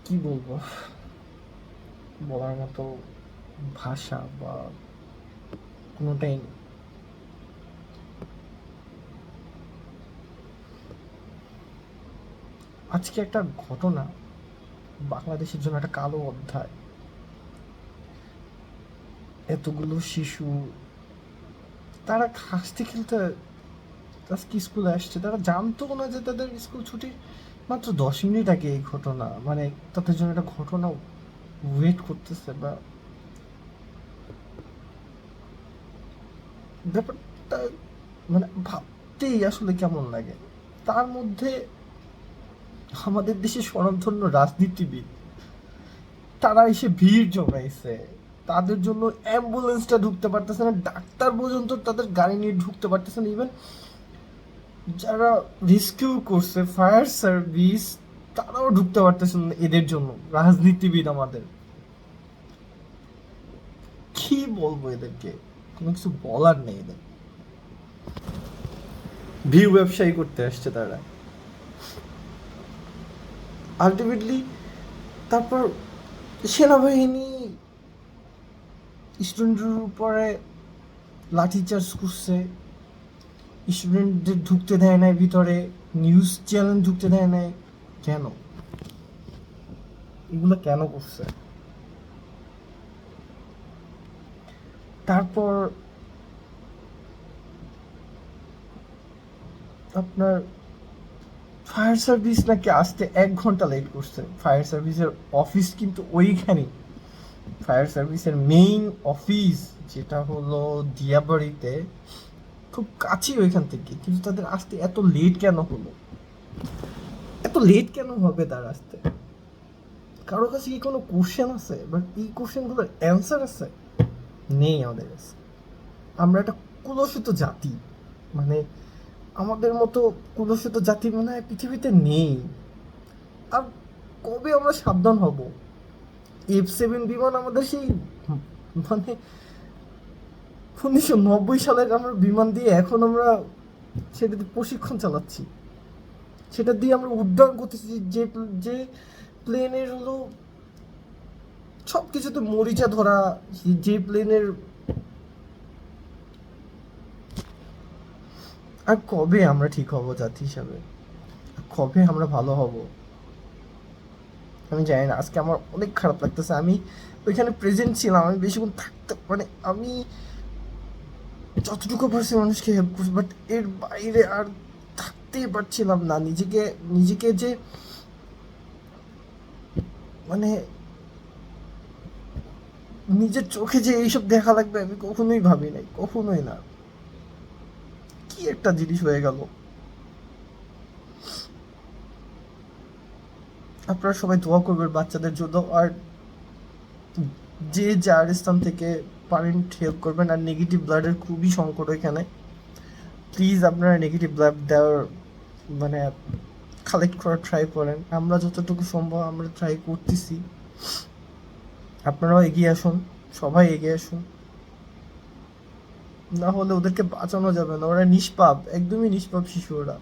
কি বলবো, বলার মতো ভাষা বা কোনোটাই নেই। আজকে একটা ঘটনা বাংলাদেশের জন্য একটা কালো অধ্যায়। এতগুলো শিশু, তারা হাসতে খেলতে আজকে স্কুলে আসছে, তারা জানতো না যে তাদের স্কুল ছুটি মাত্র 10 মিনিট আগে। এই ঘটনা মানে তাদের জন্য একটা ঘটনা ওয়েট করতেছে, বা ব্যাপারটা মানে ভাবতেই আসলে কেমন লাগে। তার মধ্যে আমাদের দেশের স্বনামধন্য রাজনীতিবিদ, তারা এসে ভিড় জমাইছে। তাদের জন্য অ্যাম্বুলেন্সটা ঢুকতে পারতেছে না, ডাক্তার পর্যন্ত তাদের গাড়ি নিয়ে ঢুকতে পারতেছে না। ইভেন যারা রেস্কিউ করছে, ফায়ার সার্ভিস, তারাও ঢুকতে পারতেছে না এদের জন্য। রাজনীতিবিদ আমাদের, কি বলবো এদেরকে, কোনো কিছু বলার নেই এদের। ভিউ ব্যবসায়ী করতে আসছে তারা আলটিমেটলি। তারপর সেনাবাহিনী স্টুডেন্টের উপরে লাঠিচার্জ করছে, স্টুডেন্টদের ঢুকতে দেয় নাই ভিতরে, নিউজ চ্যানেল ঢুকতে দেয় নাই। কেন এগুলো কেন করছে? তারপর আপনার ফায়ার সার্ভিস নাকি আসতে 1 ঘন্টা লেট করছে। ফায়ার সার্ভিসের অফিস কিন্তু ওইখানেই, ফায়ার সার্ভিসের মেইন অফিস যেটা হলো দিয়াবাড়িতে, খুব কাছেই ওইখান থেকে। কিন্তু তাদের আসতে এত লেট কেন হলো? এত লেট কেন হবে তার আসতে? কারো কাছে কি কোনো কোশ্চেন আছে? বাট এই কোশ্চেনগুলোর অ্যান্সার আছে? নেই আমাদের কাছে। আমরা একটা কুলসিত জাতি, মানে আমাদের মতো কুলসিত জাতি মনে হয় পৃথিবীতে নেই। আর কবে আমরা সাবধান হব? F7 বিমান আমাদের সেই মানে 1990 সালের আমরা বিমান দিয়ে এখন আমরা সেটাতে প্রশিক্ষণ চালাচ্ছি, সেটা দিয়ে আমরা উড্ডয়ন করতেছি। যে যে প্লেনের হলো সব কিছুতে মরিচা ধরা, যে প্লেনের। আর কবে আমরা ঠিক হব জাতি হিসাবে? কবে আমরা ভালো হব? আমি জানি না। আজকে আমার অনেক খারাপ লাগতেছে। আমি ওইখানে প্রেজেন্ট ছিলাম, আমি বেশিক্ষণ থাকতে মানে আমি যতটুকু পারছি মানুষকে হেল্প করছি, বাট এর বাইরে আর থাকতেই পারছিলাম না। নিজেকে নিজেকে যে মানে নিজের চোখে যে এইসব দেখা লাগবে আমি কখনোই ভাবি নাই, কখনোই না। কি একটা জিনিস হয়ে গেল। আপনারা সবাই দোয়া করবেন বাচ্চাদের জন্য। আর যে যার স্থান থেকে পারেন হেল্প করবেন। আর নেগেটিভ ব্লাডের খুবই সংকট এখানে। প্লিজ আপনারা নেগেটিভ ব্লাড দেওয়ার মানে কালেক্ট করার ট্রাই করেন। আমরা যতটুকু সম্ভব আমরা ট্রাই করতেছি। আপনারাও এগিয়ে আসুন, সবাই এগিয়ে আসুন। না হলে ওদেরকে বাঁচানো যাবে না। ওরা নিষ্পাপ, একদমই নিষ্পাপ শিশু ওরা।